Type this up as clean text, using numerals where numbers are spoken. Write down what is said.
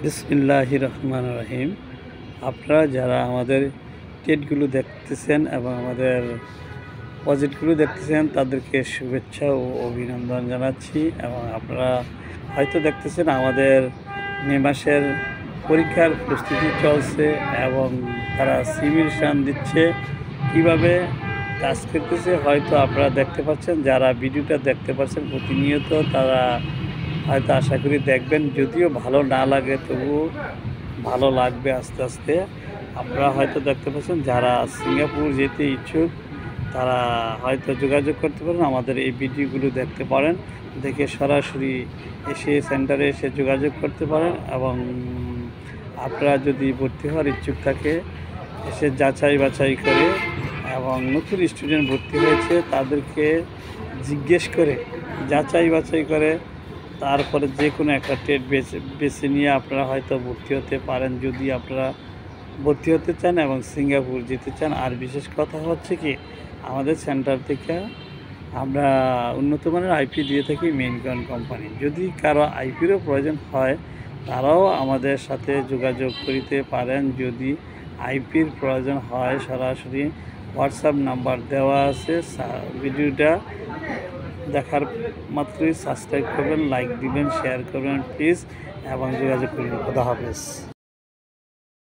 বিসমিল্লাহির রহমানির রহিম। আপনারা যারা আমাদের টেটগুলো দেখতেছেন এবং আমাদের প্রজেক্টগুলো দেখতেছেন তাদেরকে শুভেচ্ছা ও অভিনন্দন জানাচ্ছি। এবং আপনারা হয়তো দেখতেছেন আমাদের মে মাসের পরীক্ষার প্রস্তুতি চলছে এবং তারা সিমিউলেশন দিচ্ছে, কিভাবে কাজ করতেছে হয়তো আপনারা দেখতে পাচ্ছেন। যারা ভিডিওটা দেখতে পাচ্ছেন প্রতিনিয়ত তারা হয়তো আশা করি দেখবেন, যদিও ভালো না লাগে তবুও ভালো লাগবে আস্তে আস্তে। আপনারা হয়তো দেখতে পাচ্ছেন যারা সিঙ্গাপুর যেতে ইচ্ছুক তারা হয়তো যোগাযোগ করতে পারেন, আমাদের এই ভিডিওগুলো দেখতে পারেন, দেখে সরাসরি এসে সেন্টারে এসে যোগাযোগ করতে পারেন। এবং আপনারা যদি ভর্তি হওয়ার ইচ্ছুক থাকে এসে যাচাই বাছাই করে, এবং নতুন স্টুডেন্ট ভর্তি হয়েছে তাদেরকে জিজ্ঞেস করে যাচাই বাছাই করে তারপরে যে কোনো একটা টেট বেছে নিয়ে আপনারা হয়তো ভর্তি হতে পারেন, যদি আপনারা ভর্তি হতে চান এবং সিঙ্গাপুর যেতে চান। আর বিশেষ কথা হচ্ছে কি, আমাদের সেন্টার থেকে আমরা উন্নত মানের আইপি দিয়ে থাকি মেইনকন কোম্পানি। যদি কারো আইপিরও প্রয়োজন হয় তারাও আমাদের সাথে যোগাযোগ করিতে পারেন। যদি আইপির প্রয়োজন হয় সরাসরি হোয়াটসঅ্যাপ নাম্বার দেওয়া আছে। ভিডিওটা দেখার মাত্রই সাবস্ক্রাইব করবেন, লাইক দিবেন, শেয়ার করবেন প্লিজ, এবং যোগাযোগ করবেন। খোদা হাফেজ।